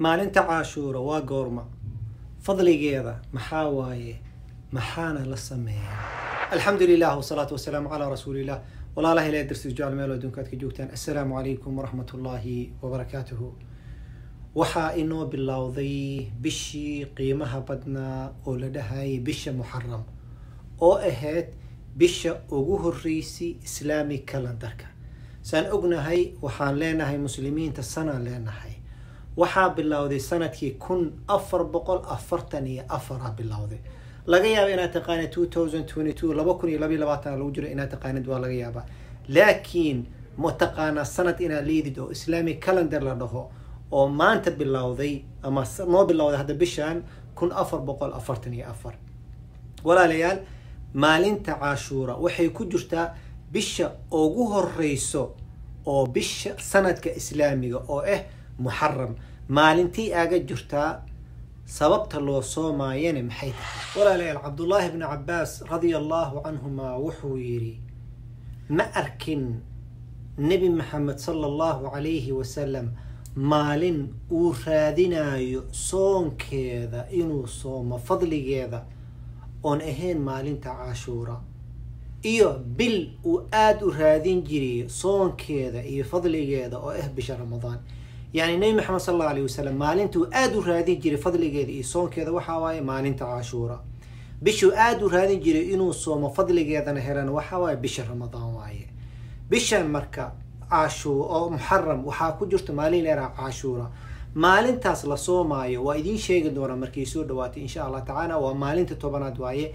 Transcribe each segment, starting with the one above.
maalinta caashuura waa goorma fadligeeda maxaa waaye maxaana la sameeyaa alxamdulilah wasalaatu wasalaamu calaa rasuulilah walaalaha ilaahay darsiis jecel meel adduunka aad ka joogtaan assalaamu calaykum waraxmatullaahi wabarakaatuhu waxaa inoo bilowday bishii qiimaha badnaa oo la dhahayay bisha muxaram oo ahayd bisha ugu horreysay islaamic calendarka saan ognahay waxaan leenahay muslimiinta sanaan leenahay waxaa bilowday sanadkii 1444 bilowday laga yaabo inaad taqaanid 2022 lagu jiro inaad taqaanid waa laga yaabaa laakiin ma taqaanaa sanad inaad leedid oo islamic calendar la dhaho oo maanta bilowday ama noo bilowday hadda bishan 1444 walaalayaal maalinta caashuura waxay ku jirtaa bisha ugu horeyso oo bisha sanadka islaamiga oo muxaram maalintii aaga jirtaa sababta loo soomaayana maxay tahay walaalayaal cabdullaahi ibn cabbaas radiyallahu canhuma wuxuu yiri ma arkin nabi maxamed sallallahu calayhi wasallam maalin uu raadinayo soonkeeda inuu soomo fadligeeda oon ahayn maalinta caashuura iyo bil uu aad u raadin jiray soonkeeda iyo fadligeeda oo bisha ramadaan يعني نبي محمد صلى الله عليه وسلم مالنتو آدو رادين جري فضل جري إيصون كذا وحواي مالنت عاشورا بشو آدو رادين جري إنو صوم فضل جذا نهران وحواي بش رمضان واي بش مركا عاشو أو محرم وحاكو جرت مالين لرا عاشورا مالنت أصل صوماي وإدين شيء دورا مركيسور دواتي إن شاء الله تعالى ومالنت طبعا دواي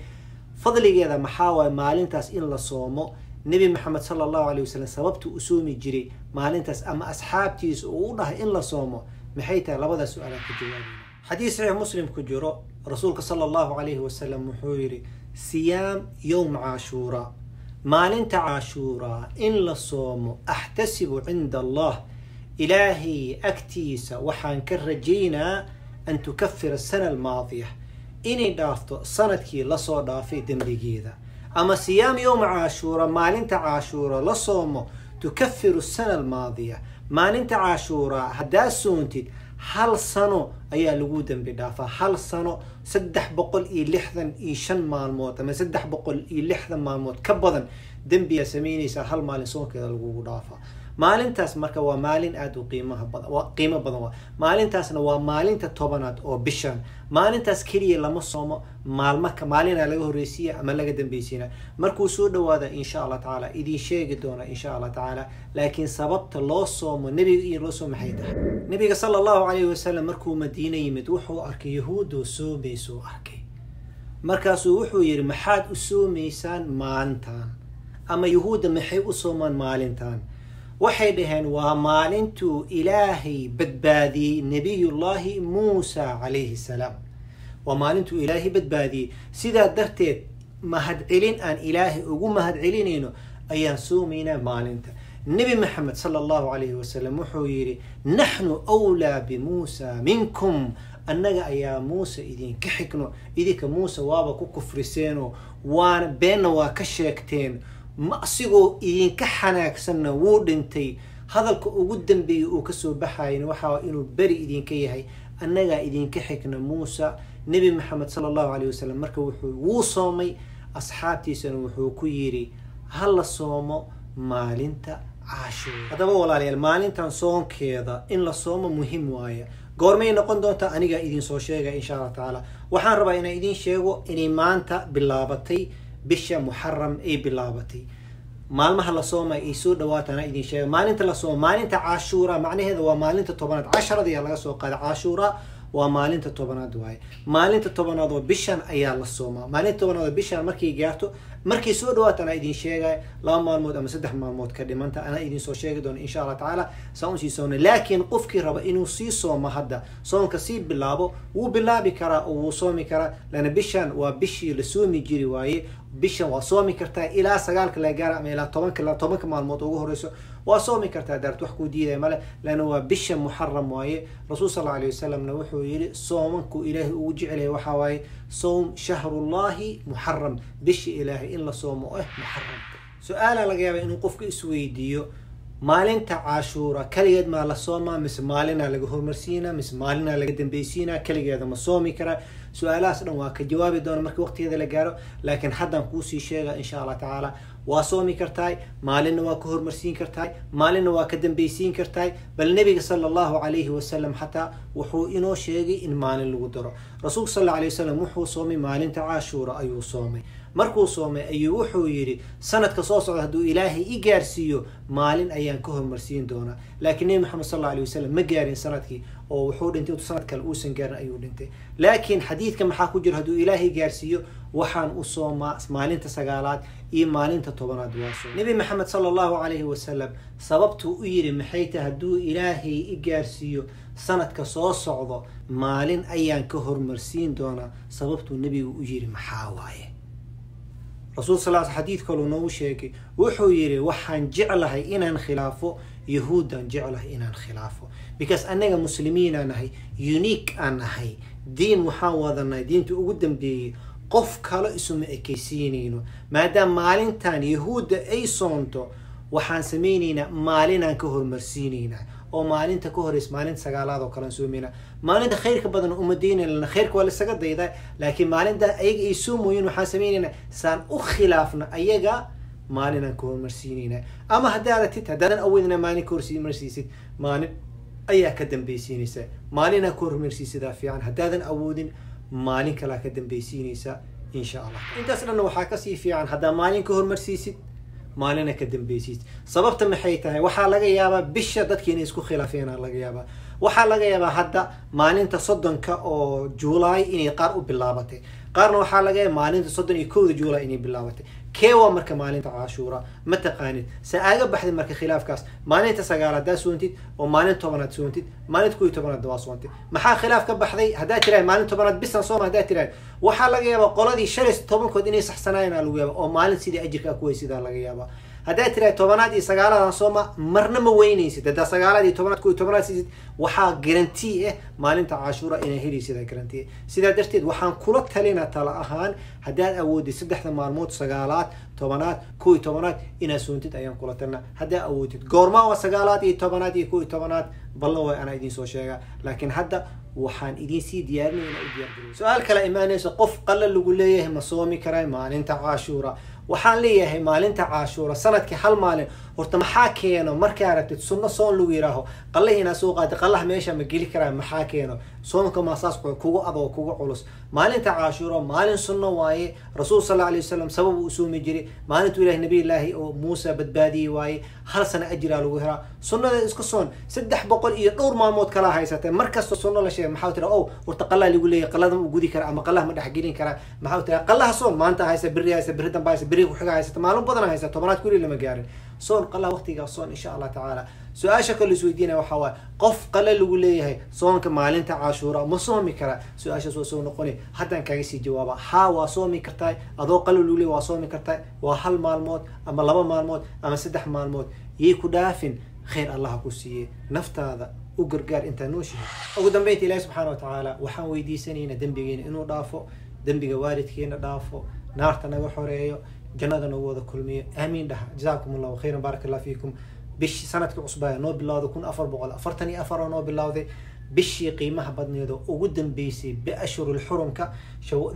فضل جذا محاوي مالنت أصل إلا صومه نبي محمد صلى الله عليه وسلم سببت أسومي جري مالنتاس أما أصحابتيس ووضح إلا صومه محيطة لبدا سؤالات الجوابين حديث صحيح مسلم كجرو رسولك صلى الله عليه وسلم محويري صيام يوم عاشوراء مالنت عاشوراء إلا صومه أحتسب عند الله إلهي أكتيس وحان كرجينا أن تكفر السنة الماضية إني دافتو سنتكي لصو دافي دنبيجيدا أما صيام يوم عاشوراء مالنت عاشوراء لصومه تكفر السنة الماضية مالنت عاشوراء هدا سونتid hal sano ayaa lagu dambi dhaafaa hal sano 365 maalmood ama 360 maalmood ka badan dambiya sameynaysa hal maalin soonkeeda lagu dhaafaa maalintaas marka waa maalin aad u qiimo badan waa maalintaasna waa maalinta tobanaad oo bishan maalintaas kaliya lama soomo maalina laga horeysiya ama laga dambeysina markuu soo dhawaada insha Allah taala idin sheegi doona insha Allah taala laakiin sababta loo soomo nabiga loo soo maxay tahay nabiga sallallahu alayhi wasallam markuu Madiina yimid wuxuu arkay yahuudo soomayso arkay markaasuu wuxuu yiri maxaad u soomaysaan maalintan ama yahuuda maxay u soomaan maalintan waxay dhaheen waa maalintu ilaahay badbaadiyay nabiyullaahi muusa calayhi salaam waa maalintu ilaahay badbaadiyay sidaa darteed mahadcelin aan ilaahay ugu mahadcelinayno ayaan soomaynaa maalinta nabi maxamed sallallahu alayhi wasallam wuxuu yiri nahnu awlaa bimuusa minkum annaga ayaa muusa idinka xigno idinka muusa waaba ku kufriseeno waana beenna waa ka sheegteen ma asigoo idinka xanaagsanna wuu dhintay hadalka ugu dambeeyay uu ka soo baxayn waxa inuu bari idinka yahay annaga idinka xigna muusa nabi maxamed sallallahu alayhi wasallam marka wuu soomay asxaabtiisana wuxuu ku yiri hal soomo maalinta caashuura hadaba walaalayaal maalintan soonkeeda in la soomo muhiim waaye goormay noqon doonta aniga idin soo sheegay insha Allah taala waxaan rabaa inaan idin sheego inay maanta bilaabatay bisha muxaram ay bilaabatay maalmaha la soomay ay soo dhawaatana idin sheegay maalinta la soomo maalinta caashuura macnaheedu waa maalinta 10aad 10 laga soo qaaday caashuura waa maalinta 10aad waaye maalinta 10aad oo bishan ayaa la soomaa maalinta 10aad bishan markay gaarto markay soo dhawaatana idin sheegay 2 maalmood ama 3 maalmood ka dhimanta ana idin soo sheegi doona insha Allah taala saan sii soona laakiin qofkii raba inuu sii soomo hadda soonka sii bilaabo wuu bilaabi karaa oo wuu soomi karaa lana bishan waa bishii la soomi jiri waaye bishan waa soomi kartaa ilaa 9 la gaar ama ilaa 10 maalmood ugu horeyso waa soomi kartaa daartu wax ku diiday male lana waa bisha muxaram waaye rasuul sallallahu alayhi wasallam wuxuu yiri soomanku ilaahi ugu jecel waxa waaye soom shahrullahi muharram bishi ilaahi in la soomo muharram su'aala laga yaabaa inuu qofku isweydiiyo maalinta caashuura kaligeed maa la soomaa mise maalinaa laga hormarsiinaa mise maalinaa laga dambaysiinaa kaligeeda ma soomi karaa su-aalahaas dhan waa ka jawaabi doona markii waqtigeeda la gaaro laakiin haddaan kuusii sheega insha allah tacaala waa soomi kartahay maalinna waa ka hormarsiin kartahay maalinna waa ka dambaysiin kartahay bal nabiga sala allahu calayhi wasalam xataa wuxuu inoo sheegay in maalin lagu daro rasuulka sal alla alay wasalam wuxuu soomay maalinta caashuura ayuu soomay markuu soomay ayuu wuxuu yidhi sanadka soo socda hadduu ilaahay i gaarsiiyo maalin ayaan ka hormarsiin doonaa laakiin nebi maxamed sal alla alay wasalam ma gaarin sanadkii oo wuxuu dhintay intuu sanad kale uusan gaarin ayuu dhintay laakiin xadiidka maxaa ku jira hadduu ilaahay gaarsiiyo waxaan u soomaa maalinta sagaalaad iyo maalinta tobanaad waa soom nebi maxamed sala allahu calayhi wasalam sababtuu u yidhi maxay tahay hadduu ilaahay i gaarsiiyo sanadka soo socdo maalin ayaan ka hormarsiin doonaa sababtuu nebigu u yidhi maxaa waaye rasuul sal xadiid kaluu noogu sheegay wuxuu yidhi waxaan jeclahay inaan khilaafo yahuuddaan jeclahay inaan khilaafo because annaga muslimiinaan nahay unique aan nahay diin waxaan wadanay diinta ugu dambeeyey qof kale isuma ekaysiinayno maadaama maalintan yahuudda ay soonto waxaan samaynaynaa maalinaan ka hormarsiinaynaa oo maalinta ka horeys maalinta sagaalaad oo kalean soomaynaa maalinta khayrka badan umadaynayna khayrka waa lasaga daydaa laakiin maalinta ayaga ay soomooyin waxaan samaynaynaa saan u khilaafna ayaga maalinaan ka hormarsiinaynaa ama haddaa aragtid haddaadan awoodina maalin ka hormarsiisid maalin ayaa ka dambaysiinaysaa maalinaa ka hormarsiisidaa fiican haddaadan awoodin maalin kalaa ka dambaysiinaysaa insha allah intaas dhanna waxaa kasii fiican haddaa maalin ka hormarsiisid maalina ka dambaysiid sababta maxay tahay waxaa laga yaabaa bisha dadki inay isku khilaafeenaa laga yaabaa waxaa laga yaabaa hadda maalinta 30 oo July inay qaar u bilaabatay qaarna waxaa laga yaabaa maalinta 31 July inay bilaabatay keewa marka maalinta caashuura ma taqaanid saaga baxday marka khilaafkaas maalinta sagaalaad soontid oo maalinta tobanaad soontid maalinta 11aad waa soontid maxaa khilaaf ka baxday hadaa tiray maalinta tobanaad bisan sooma hadaa tiray waxaa laga yaabaa qoladii shalis 10 kood inay saxsanaayeen lagu yaabaa oo maalin sidii ajirka ku weysidaa laga yaabaa hadaa tiray tobanaad iyo sagaalaad sooma marna ma weynaysid hadaa sagaalaad iyo tobanaad 11aad sidii waxaa guarantee maalinta caashuura inay helaysid guarantee sida darteed waxaan kula talinaa tala ahaan hadaa awoodid 3 maalmood sagaalaad tobanaad 11aad ina soontid ayaan kula talina hadaa awoodid goorma waa sagaalaad iyo tobanaad iyo 11aad ballan way ana idin soo sheega laakiin hadda waxaan idin sii diyaarinayna u diyaargarow su'aal kale imaanayso qof qalla lagu leeyahay ma soomi karay maalinta caashuura waxaan leeyahay maalinta caashuura sanadkii hal maalin horta maxaa keeno markaa aragtid sunno soon lagu yiraaho qallahina soo qaad qallaha meesha ma geli karaa maxaa keeno soonka ma saas kugu adoo kugu culus maalinta caashuura maalin sunno waaye rasuul sallallahu alayhi wasallam sabab uu soomi jiray maalintu ilaahay nabi ilaahi oo Muusa badbaadiyay waaye hal sana ajira lagu helaa sunnada isku soon 300 iyo dhowr maalmood kala haysatay markasta sunno la sheegay maxaa tira oo horta qallaha lagu leeyahay qalladan uu gudi kara ama qallaha ma dhaxgelin kara maxaa tira qallaha soon maanta haysa biri dambaaysa biri ku xiga haysa maalin badan haysa tobanaad kulli lama gaarin soon qallaha waqtiga soon insha Allah ta'ala su'aasha kale isweydiina waxa waa qof qalla lagu leeyahay soonka maalinta caashuura ma soomi kara su'aasha soo noqoni haddaan kaga sii jawaaba ha waa soomi kartaa adoo qalla lagu leeyahay waa soomi kartaa waa hal maalmood ama laba maalmood ama 3 maalmood yey ku dhaafin khayr Allah ku siiye naftaada u gargaar inta nooshihi ugu dambeyntii Ilaahay subhanahu wa ta'ala waxaan weydiisanaynaa dambigeena inuu dhaafo dambiga waalidkeena dhaafo naarta naga xoreeyo jannada nagu wada kulmiyo aamiin dhaha jazaakumullahu khayran barakallahu fiikum bish sanadka cusbaa noo bilowday 1444 noo bilowday bishii qiimaha badneedo ugu dambeysay biashhurul xurumka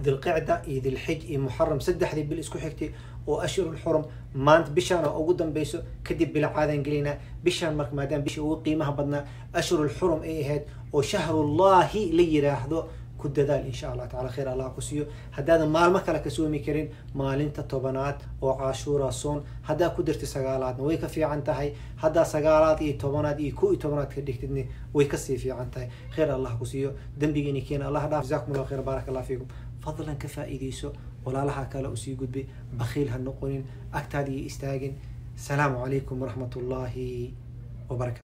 dhul qicda iyo dhul xij iyo muharram saddexdii bil isku xigtay oo ashhurul xurum maanta bishaan ugu dambayso kadib bil caadan gelina bishaan marka maadaama bishii ugu qiimaha badnaa ashhurul xurum ay ahayd oo shahrullahi la yiraahdo كددال إن شاء الله تعالى خير الله كسيو هذا مال ما كلا كسومي كرين مالين تطبنات أو عاشورا صون هذا كدرت سجالات ويك في عنتهاي هذا سجالات طبنات كوي طبنات كديك تدني ويكسي في عنتهاي خير الله كسيو دم بيجيني كين الله داف جزاكم الله خير بارك الله فيكم فضلا كفائديسو ولا لها كلا أسي قد بي بخيل هالنقولين أكتادي استاجن السلام عليكم ورحمة الله وبركاته.